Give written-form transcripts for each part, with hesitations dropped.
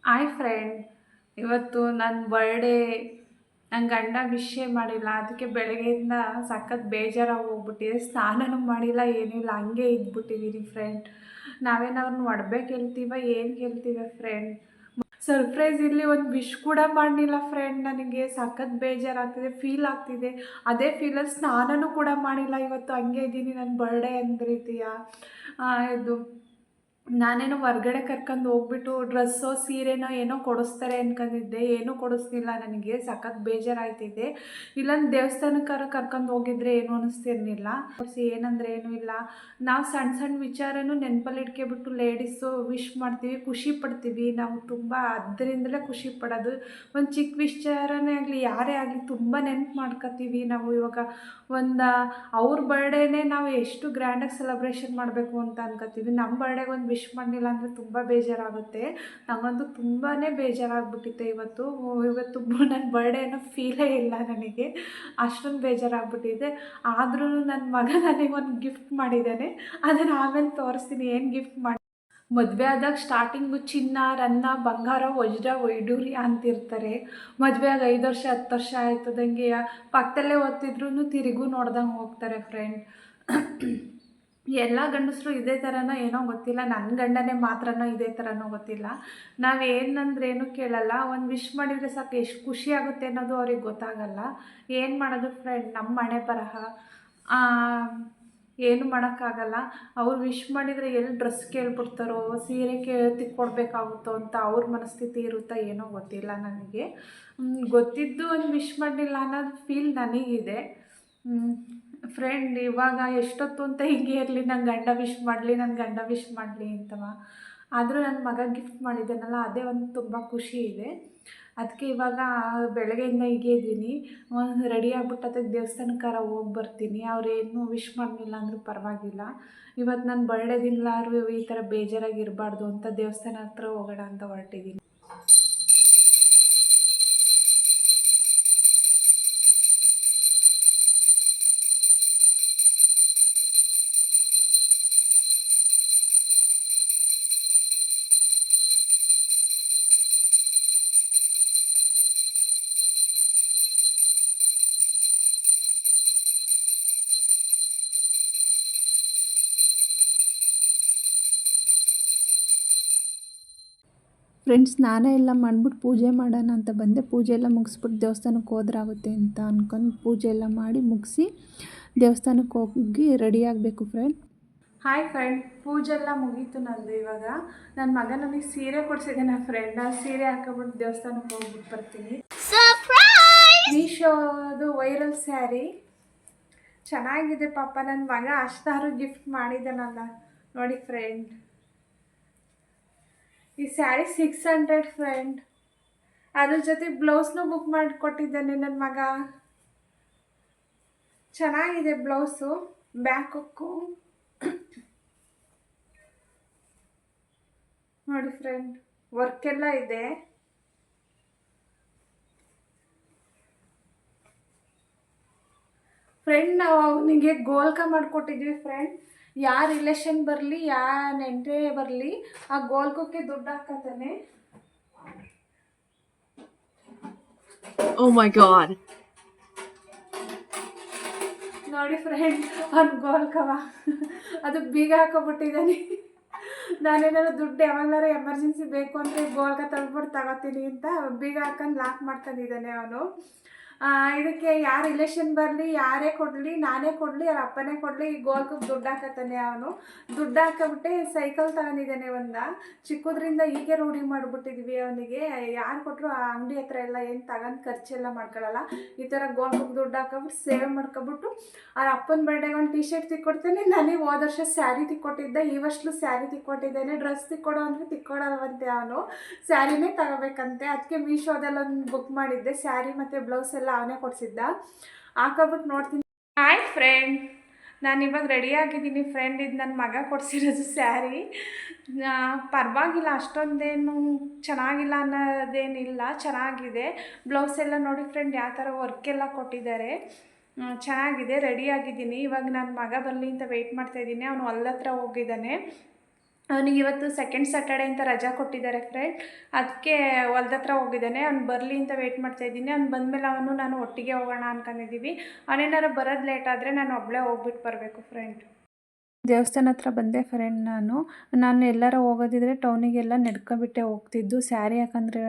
Hi friend, ಇವತ್ತು ನನ್ನ birthday. ನನ್ನ ಗಂಡ ವಿಶೇ ಮಾಡಿಲ್ಲ, ಅದಕ್ಕೆ ಬೆಳಗ್ಗೆಯಿಂದ ಸಖತ್ ಬೇಜಾರಾಗಿ ಹೋಗ್ಬಿಟ್ಟಿದೆ. ಸ್ನಾನನೂ ಮಾಡಿಲ್ಲ, ಏನೂ ಇಲ್ಲ, ಹಂಗೆ ಇದ್ಬಿಟ್ಟಿದ್ದೀನಿ ಫ್ರೆಂಡ್. ನಾವೇನವ್ರನ್ನ ಒಡ್ಬೇಕು ಹೇಳ್ತೀವ, ಏನು ಕೇಳ್ತೀವ ಫ್ರೆಂಡ್. ಸರ್ಪ್ರೈಸ್ ಇಲ್ಲಿ ಒಂದು ವಿಶ್ ಕೂಡ ಮಾಡಲಿಲ್ಲ ಫ್ರೆಂಡ್. ನನಗೆ ಸಖತ್ ಬೇಜಾರಾಗ್ತಿದೆ, ಫೀಲ್ ಆಗ್ತಿದೆ. ಅದೇ ಫೀಲಲ್ಲಿ ಸ್ನಾನನೂ ಕೂಡ ಮಾಡಿಲ್ಲ ಇವತ್ತು, ಹಂಗೆ ಇದ್ದೀನಿ. ನನ್ನ ಬರ್ಡೇ ಅಂದ ರೀತಿಯ ಇದು ನಾನೇನೋ ಹೊರ್ಗಡೆ ಕರ್ಕೊಂಡು ಹೋಗ್ಬಿಟ್ಟು ಡ್ರೆಸ್ಸೋ ಸೀರೆನೋ ಏನೋ ಕೊಡಿಸ್ತಾರೆ ಅಂದ್ಕೊಂಡಿದ್ದೆ, ಏನೂ ಕೊಡಿಸ್ಲಿಲ್ಲ. ನನಗೆ ಸಖತ್ ಬೇಜಾರಾಯ್ತಿದೆ. ಇಲ್ಲೊಂದು ದೇವಸ್ಥಾನಕ್ಕಾರ ಕರ್ಕೊಂಡು ಹೋಗಿದ್ರೆ ಏನು ಅನ್ನಿಸ್ತಿರ್ಲಿಲ್ಲ. ಏನಂದರೆ ಏನೂ ಇಲ್ಲ, ನಾವು ಸಣ್ಣ ಸಣ್ಣ ವಿಚಾರನೂ ನೆನಪಲ್ಲಿ ಇಟ್ಕೊಬಿಟ್ಟು ಲೇಡೀಸು ವಿಶ್ ಮಾಡ್ತೀವಿ, ಖುಷಿ ಪಡ್ತೀವಿ. ನಾವು ತುಂಬ ಅದರಿಂದಲೇ ಖುಷಿ ಪಡೋದು. ಒಂದು ಚಿಕ್ಕ ವಿಚಾರನೇ ಆಗಲಿ, ಯಾರೇ ಆಗಲಿ ತುಂಬ ನೆನಪು ಮಾಡ್ಕೊತೀವಿ ನಾವು. ಇವಾಗ ಒಂದು ಅವ್ರ ಬರ್ಡೇನೇ ನಾವು ಎಷ್ಟು ಗ್ರ್ಯಾಂಡಾಗಿ ಸೆಲೆಬ್ರೇಷನ್ ಮಾಡಬೇಕು ಅಂತ ಅನ್ಕೋತೀವಿ. ನಮ್ಮ ಬರ್ಡೇಗೆ ಒಂದು ವಿಶ್ ಮಾಡಲಿಲ್ಲ ಅಂದರೆ ತುಂಬ ಬೇಜಾರಾಗುತ್ತೆ. ನನಗಂತೂ ತುಂಬಾ ಬೇಜಾರಾಗ್ಬಿಟ್ಟಿತ್ತೆ ಇವತ್ತು. ನನ್ನ ಬರ್ಡೇ ಅನ್ನೋ ಫೀಲೇ ಇಲ್ಲ ನನಗೆ, ಅಷ್ಟೊಂದು ಬೇಜಾರಾಗ್ಬಿಟ್ಟಿದೆ. ಆದ್ರೂ ನನ್ನ ಮಗ ನನಗೊಂದು ಗಿಫ್ಟ್ ಮಾಡಿದ್ದಾನೆ, ಅದನ್ನು ಆಮೇಲೆ ತೋರಿಸ್ತೀನಿ ಏನು ಗಿಫ್ಟ್ ಮಾಡಿ. ಮದುವೆ ಆದಾಗ ಸ್ಟಾರ್ಟಿಂಗು ಚಿನ್ನ, ರನ್ನ, ಬಂಗಾರ, ವಜ್ರ, ವೈಡೂರ್ಯ ಅಂತಿರ್ತಾರೆ. ಮದುವೆ ಆಗ 5 ವರ್ಷ 10 ವರ್ಷ ಆಯ್ತದಂಗೆ ಪಕ್ಕದಲ್ಲೇ ಓದ್ತಿದ್ರು ತಿರುಗೂ ನೋಡ್ದಂಗೆ ಹೋಗ್ತಾರೆ ಫ್ರೆಂಡ್. ಎಲ್ಲ ಗಂಡಸರು ಇದೇ ಥರನೋ ಏನೋ ಗೊತ್ತಿಲ್ಲ, ನನ್ನ ಗಂಡನೇ ಮಾತ್ರನೋ ಇದೇ ಥರನೋ ಗೊತ್ತಿಲ್ಲ. ನಾವೇನಂದ್ರೇನು ಕೇಳಲ್ಲ, ಒಂದು ವಿಶ್ ಮಾಡಿದರೆ ಸಾಕು ಎಷ್ಟು ಖುಷಿ ಆಗುತ್ತೆ ಅನ್ನೋದು ಅವ್ರಿಗೆ ಗೊತ್ತಾಗಲ್ಲ. ಏನು ಮಾಡೋದು ಫ್ರೆಂಡ್, ನಮ್ಮ ಹಣೆ ಬರಹ. ಏನು ಮಾಡೋಕ್ಕಾಗಲ್ಲ. ಅವ್ರು ವಿಶ್ ಮಾಡಿದರೆ ಎಲ್ಲಿ ಡ್ರೆಸ್ ಕೇಳ್ಬಿಡ್ತಾರೋ, ಸೀರೆ ತಿಕ್ಕೊಡ್ಬೇಕಾಗುತ್ತೋ ಅಂತ ಅವ್ರ ಮನಸ್ಥಿತಿ ಇರುತ್ತೋ ಏನೋ ಗೊತ್ತಿಲ್ಲ ನನಗೆ. ಗೊತ್ತಿದ್ದು ಒಂದು ವಿಶ್ ಮಾಡಲಿಲ್ಲ ಅನ್ನೋದು ಫೀಲ್ ನನಗಿದೆ ಫ್ರೆಂಡ್. ಇವಾಗ ಎಷ್ಟೊತ್ತು ಅಂತ ಹೀಗೆ ಇರಲಿ, ನನ್ನ ಗಂಡ ವಿಶ್ ಮಾಡಲಿ, ನನ್ನ ಗಂಡ ವಿಶ್ ಮಾಡಲಿ ಅಂತವ. ಆದರೂ ನನ್ನ ಮಗ ಗಿಫ್ಟ್ ಮಾಡಿದ್ದಾನಲ್ಲ, ಅದೇ ಒಂದು ತುಂಬ ಖುಷಿ ಇದೆ. ಅದಕ್ಕೆ ಇವಾಗ ಬೆಳಗ್ಗೆಯಿಂದ ಹೀಗೆ ಇದ್ದೀನಿ. ರೆಡಿ ಆಗ್ಬಿಟ್ಟು ಅದಕ್ಕೆ ದೇವಸ್ಥಾನಕ್ಕಾರ ಹೋಗಿ ಬರ್ತೀನಿ. ಅವ್ರೇನು ವಿಶ್ ಮಾಡಲಿಲ್ಲ ಅಂದರೂ ಪರವಾಗಿಲ್ಲ. ಇವತ್ತು ನನ್ನ ಬರ್ಡೇದಿಲ್ಲಾರು ಈ ಥರ ಬೇಜಾರಾಗಿರಬಾರ್ದು ಅಂತ ದೇವಸ್ಥಾನ ಹತ್ರ ಹೋಗೋಣ ಅಂತ ಹೊರಟಿದ್ದೀನಿ. ಫ್ರೆಂಡ್ಸ್, ಸ್ನಾನ ಎಲ್ಲ ಮಾಡಿಬಿಟ್ಟು ಪೂಜೆ ಮಾಡೋಣ ಅಂತ ಬಂದೆ. ಪೂಜೆ ಎಲ್ಲ ಮುಗಿಸ್ಬಿಟ್ಟು ದೇವಸ್ಥಾನಕ್ಕೆ ಹೋದ್ರಾಗುತ್ತೆ ಅಂತ ಅಂದ್ಕೊಂಡು ಪೂಜೆ ಎಲ್ಲ ಮಾಡಿ ಮುಗಿಸಿ ದೇವಸ್ಥಾನಕ್ಕೆ ಹೋಗಿ ರೆಡಿ ಆಗಬೇಕು ಫ್ರೆಂಡ್. ಹಾಯ್ ಫ್ರೆಂಡ್, ಪೂಜೆ ಎಲ್ಲ ಮುಗೀತು ನಂದು. ಇವಾಗ ನನ್ನ ಮಗ ನನಗೆ ಸೀರೆ ಕೊಡಿಸಿದ್ದಾನೆ ಫ್ರೆಂಡ್. ಆ ಸೀರೆ ಹಾಕೊಬಿಟ್ಟು ದೇವಸ್ಥಾನಕ್ಕೆ ಹೋಗ್ಬಿಟ್ಟು ಬರ್ತೀನಿ. ಮೀಶೋದು ವೈರಲ್ ಸ್ಯಾರಿ ಚೆನ್ನಾಗಿದೆ ಪಾಪ. ನನ್ನ ಮಗ ಅಷ್ಟಾರು ಗಿಫ್ಟ್ ಮಾಡಿದ್ದಾನಲ್ಲ ನೋಡಿ ಫ್ರೆಂಡ್. ಈ ಸ್ಯಾರಿ 600 ಫ್ರೆಂಡ್. ಅದ್ರ ಜೊತೆ ಬ್ಲೌಸ್ನೂ ಬುಕ್ ಮಾಡಿಕೊಟ್ಟಿದ್ದಾನೆ ನನ್ನ ಮಗ. ಚೆನ್ನಾಗಿದೆ ಬ್ಲೌಸು, ಬ್ಯಾಕ್ ಹುಕ್ಕು ನೋಡಿ ಫ್ರೆಂಡ್, ವರ್ಕ್ ಎಲ್ಲ ಇದೆ. ಫ್ರೆಂಡ್, ನಾವು ಅವನಿಗೆ ಗೋಲ್ಕ ಮಾಡಿಕೊಟ್ಟಿದ್ವಿ ಫ್ರೆಂಡ್. ಯಾರ ರಿಲೇಷನ್ ಬರಲಿ, ಯಾರ ನೆಂಟರೇ ಬರಲಿ, ಆ ಗೋಲ್ಕಕ್ಕೆ ದುಡ್ಡು ಹಾಕತಾನೆ. Oh my god. ನೋಡಿ ಫ್ರೆಂಡ್, ಅವ್ನು ಗೋಲ್ಕವ ಅದು ಬೀಗ ಹಾಕೊಬಿಟ್ಟಿದ್ದಾನೆ. ನಾನೇನಾದ್ರು ದುಡ್ಡು ಯಾವಾಗಲಾರು ಎಮರ್ಜೆನ್ಸಿ ಬೇಕು ಅಂದರೆ ಗೋಲ್ಕ ತಗೊಬಿಟ್ಟು ತಗೋತೀನಿ ಅಂತ ಬೀಗ ಹಾಕೊಂಡು ಲಾಕ್ ಮಾಡ್ಕೊಂಡಿದ್ದಾನೆ ಅವನು. ಇದಕ್ಕೆ ಯಾರ ರಿಲೇಷನ್ ಬರಲಿ, ಯಾರೇ ಕೊಡಲಿ, ನಾನೇ ಕೊಡಲಿ, ಅವ್ರ ಅಪ್ಪನೇ ಕೊಡಲಿ, ಈ ಗೋಲ್ಕಕ್ಕೆ ದುಡ್ಡು ಹಾಕತ್ತಾನೆ ಅವನು. ದುಡ್ಡು ಹಾಕೊಬಿಟ್ಟೆ ಸೈಕಲ್ ತಗೊಂಡಿದ್ದಾನೆ. ಚಿಕ್ಕದ್ರಿಂದ ಹೀಗೆ ರೂಢಿ ಮಾಡಿಬಿಟ್ಟಿದ್ವಿ ಅವನಿಗೆ. ಯಾರು ಕೊಟ್ಟರು ಆ ಅಂಗಡಿ ಹತ್ರ ಎಲ್ಲ ಏನು ತಗೊಂಡು ಖರ್ಚೆಲ್ಲ ಮಾಡ್ಕೊಳ್ಳಲ್ಲ. ಈ ಥರ ಗೋಲ್ಕಕ್ಕೆ ದುಡ್ಡು ಹಾಕೊಬಿಟ್ಟು ಸೇವ್ ಮಾಡ್ಕೊಬಿಟ್ಟು ಅವ್ರ ಅಪ್ಪನ ಬರ್ಡೇಗೆ ಒಂದು ಟಿ ಶರ್ಟ್ ತಿಕ್ಕೊಡ್ತಾನೆ. ನನಗೆ ಹೋದ ವರ್ಷ ಸ್ಯಾರಿ ತಿಕ್ಕೊಟ್ಟಿದ್ದೆ, ಈ ವರ್ಷಲೂ ಸ್ಯಾರಿ ತಿಕ್ಕೊಟ್ಟಿದ್ದಾನೆ. ಡ್ರೆಸ್ ತಿಕ್ಕೊಡೋ ಅಂದರೆ ತಿಕ್ಕೊಡಲ್ವಂತೆ ಅವನು, ಸ್ಯಾರಿನೇ ತಗೋಬೇಕಂತೆ. ಅದಕ್ಕೆ ಮೀಶೋದಲ್ಲಿ ಒಂದು ಬುಕ್ ಮಾಡಿದ್ದೆ, ಸ್ಯಾರಿ ಮತ್ತು ಬ್ಲೌಸ್ ಎಲ್ಲ ಅವನೇ ಕೊಡಿಸಿದ್ದ. ಹಾಕೊಬಿಟ್ಟು ನೋಡ್ತೀನಿ. ಹಾಯ್ ಫ್ರೆಂಡ್, ನಾನು ಇವಾಗ ರೆಡಿಯಾಗಿದ್ದೀನಿ ಫ್ರೆಂಡ್. ಇದು ನನ್ನ ಮಗ ಕೊಡಿಸಿರೋದು ಸ್ಯಾರಿ. ಪರವಾಗಿಲ್ಲ, ಅಷ್ಟೊಂದೇನು ಚೆನ್ನಾಗಿಲ್ಲ ಅನ್ನೋದೇನಿಲ್ಲ, ಚೆನ್ನಾಗಿದೆ. ಬ್ಲೌಸ್ ಎಲ್ಲ ನೋಡಿ ಫ್ರೆಂಡ್, ಯಾವ ಥರ ವರ್ಕೆಲ್ಲ ಕೊಟ್ಟಿದ್ದಾರೆ, ಚೆನ್ನಾಗಿದೆ. ರೆಡಿಯಾಗಿದ್ದೀನಿ. ಇವಾಗ ನನ್ನ ಮಗ ಬರಲಿ ಅಂತ ವೆಯ್ಟ್ ಮಾಡ್ತಾಯಿದ್ದೀನಿ. ಅವನು ಹೊಲ್ದ ಹತ್ರ ಹೋಗಿದ್ದಾನೆ. ಅವನಿಗೆ ಇವತ್ತು ಸೆಕೆಂಡ್ ಸ್ಯಾಟರ್ಡೆ ಅಂತ ರಜಾ ಕೊಟ್ಟಿದ್ದಾರೆ ಫ್ರೆಂಡ್. ಅದಕ್ಕೆ ಹೊಲ್ದ ಹತ್ರ ಹೋಗಿದ್ದಾನೆ. ಅವ್ನು ಬರಲಿ ಅಂತ ವೆಯ್ಟ್ ಮಾಡ್ತಾಯಿದ್ದೀನಿ. ಅವ್ನು ಬಂದಮೇಲೆ ಅವನು ನಾನು ಒಟ್ಟಿಗೆ ಹೋಗೋಣ ಅಂದ್ಕೊಂಡಿದ್ದೀವಿ. ಅವನೇನಾರು ಬರೋದು ಲೇಟ್ ಆದರೆ ನಾನು ಒಬ್ಬಳೇ ಹೋಗ್ಬಿಟ್ಟು ಬರಬೇಕು ಫ್ರೆಂಡ್. ದೇವಸ್ಥಾನ ಹತ್ರ ಬಂದೆ ಫ್ರೆಂಡ್. ನಾನು ಎಲ್ಲಾರ ಹೋಗೋದಿದ್ರೆ ಟೌನಿಗೆಲ್ಲ ನಡ್ಕೊಂಬಿಟ್ಟೆ ಹೋಗ್ತಿದ್ದು. ಸ್ಯಾರಿ ಹಾಕಂದ್ರೆ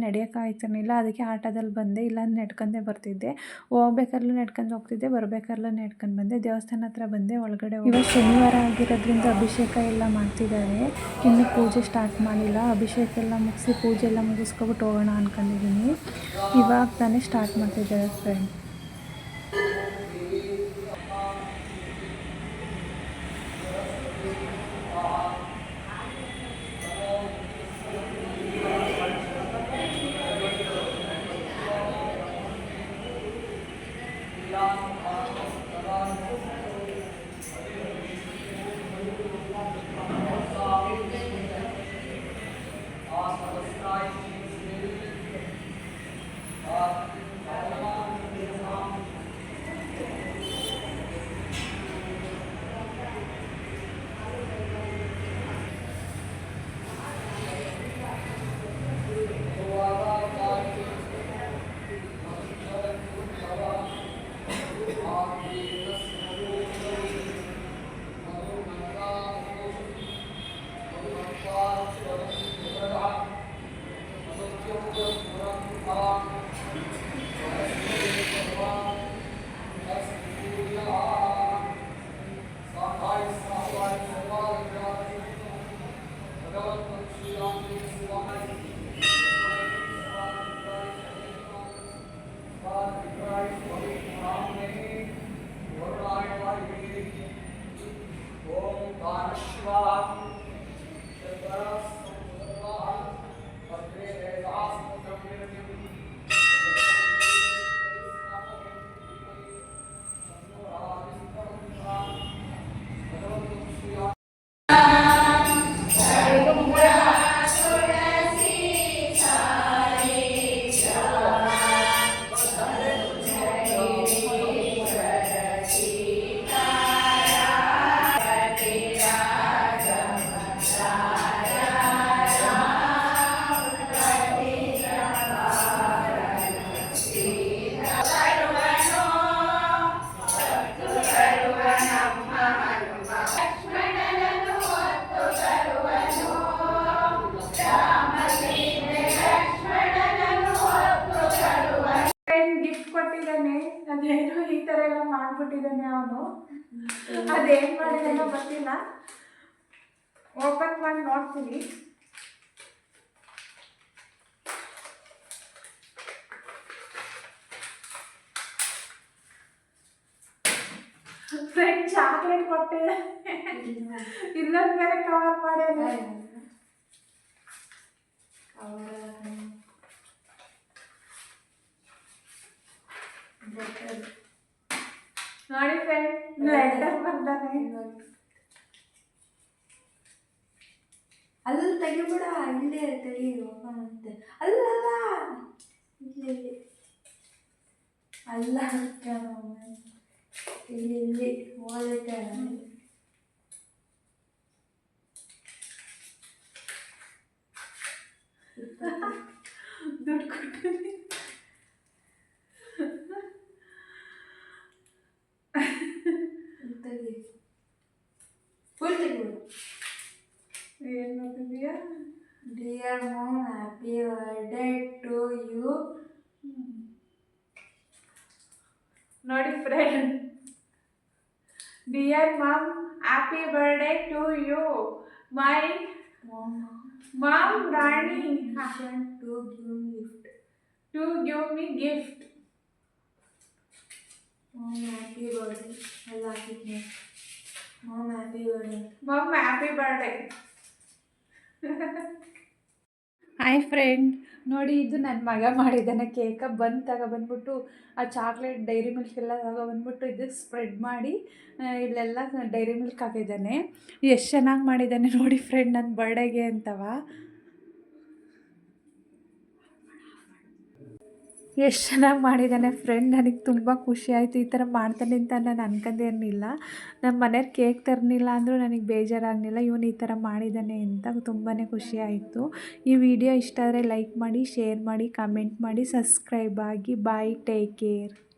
ನಡೆಯೋಕ್ಕಾಗ್ತಿರ್ಲಿಲ್ಲ. ಅದಕ್ಕೆ ಆಟೋದಲ್ಲಿ ಬಂದೆ, ಇಲ್ಲ ನಡ್ಕೊಂಡೇ ಬರ್ತಿದ್ದೆ. ಹೋಗ್ಬೇಕಾದ್ರೂ ನಡ್ಕೊಂಡು ಹೋಗ್ತಿದ್ದೆ, ಬರ್ಬೇಕಾದ್ರೂ ನಡ್ಕೊಂಡು ಬಂದೆ. ದೇವಸ್ಥಾನ ಹತ್ರ ಬಂದೆ, ಒಳಗಡೆ ಇವತ್ತು ಶನಿವಾರ ಆಗಿರೋದ್ರಿಂದ ಅಭಿಷೇಕ ಎಲ್ಲ ಮಾಡ್ತಿದ್ದಾರೆ. ಇನ್ನು ಪೂಜೆ ಸ್ಟಾರ್ಟ್ ಮಾಡಿಲ್ಲ. ಅಭಿಷೇಕ ಎಲ್ಲ ಮುಗಿಸಿ ಪೂಜೆ ಎಲ್ಲ ಮುಗಿಸ್ಕೊಬಿಟ್ಟು ಹೋಗೋಣ ಅಂದ್ಕೊಂಡಿದ್ದೀನಿ. ಇವಾಗ ತಾನೇ ಸ್ಟಾರ್ಟ್ ಮಾಡ್ತಿದ್ದಾರೆ ಫ್ರೆಂಡ್. ಅದೇನೋ ಈ ಥರ ಎಲ್ಲ ಮಾಡ್ಬಿಟ್ಟಿದ್ದಾನೆ ಅವನು. ಅದೇನು ಮಾಡಿದಾನೋ ಗೊತ್ತಿಲ್ಲ. ಓಪನ್ ಮಾಡಿ ನೋಡ್ತೀನಿ. ಫ್ರೆಂಡ್ ಚಾಕ್ಲೇಟ್ ಕೊಟ್ಟಿದೆ. ಇಲ್ಲೊಂದು ಬೇರೆ ಕವರ್ ಮಾಡ್ಯಾನೆ. ನೋಡಿ ಫ್ರೆಂಡ್, ಲೆಟರ್ ಬಂದಾನೆ. ಅಲ್ಲಿ ತೆಗಿಬಿಡ, ಇಲ್ಲೇ ತೆಗಿ ಅಂತೆ. ಅಲ್ಲಲ್ಲ, ಇಲ್ಲಿ ಅಲ್ಲ ಇಲ್ಲಿ ಓದಕ್ಕೆ ದುಡ್ಡು ಕೊಡ್ತೀನಿ. ತೆಗಿ, ಫುಲ್ ತೆಗಿಬಿಡು. ಏನು ನೋಡಿದ್ಯಾ? Dear mom, happy birthday to you. ನೋಡಿ friend, dear mom, happy birthday to you. My mom ರಾಣಿ to give me gift. Mom, happy birthday. ಎಲ್ಲ ಹಾಕಿದ್ನಿ. Mom, happy birthday. Mum happy birthday. Hi friend, ನೋಡಿ ಇದು ನನ್ನ ಮಗ ಮಾಡಿದ್ದಾನೆ ಕೇಕ. ತಗೊಬಂದ್ಬಿಟ್ಟು ಆ ಚಾಕ್ಲೇಟ್ ಡೈರಿ ಮಿಲ್ಕ್ ಎಲ್ಲ ತಗೊಬಂದ್ಬಿಟ್ಟು ಇದಕ್ಕೆ ಸ್ಪ್ರೆಡ್ ಮಾಡಿ ಇಲ್ಲೆಲ್ಲ ಡೈರಿ ಮಿಲ್ಕ್ ಹಾಕಿದ್ದಾನೆ. ಎಷ್ಟು ಚೆನ್ನಾಗಿ ಮಾಡಿದ್ದಾನೆ ನೋಡಿ ಫ್ರೆಂಡ್, ನನ್ನ ಬರ್ಡೇಗೆ ಅಂತವ. ಎಷ್ಟು ಚೆನ್ನಾಗಿ ಮಾಡಿದ್ದಾನೆ ಫ್ರೆಂಡ್. ನನಗೆ ತುಂಬ ಖುಷಿ ಆಯಿತು. ಈ ಥರ ಮಾಡ್ತಾನೆ ಅಂತ ನಾನು ಅನ್ಕೊಂಡಿರಲಿಲ್ಲ. ನಮ್ಮ ಮನೆಯವ್ರು ಕೇಕ್ ತರಲಿಲ್ಲ ಅಂದರೂ ನನಗೆ ಬೇಜಾರಾಗಲಿಲ್ಲ. ಇವನು ಈ ಥರ ಮಾಡಿದ್ದಾನೆ ಅಂತ ತುಂಬಾ ಖುಷಿ ಆಯಿತು. ಈ ವಿಡಿಯೋ ಇಷ್ಟ ಆದರೆ ಲೈಕ್ ಮಾಡಿ, ಶೇರ್ ಮಾಡಿ, ಕಮೆಂಟ್ ಮಾಡಿ, ಸಬ್ಸ್ಕ್ರೈಬ್ ಆಗಿ. ಬಾಯ್, ಟೇಕ್ ಕೇರ್.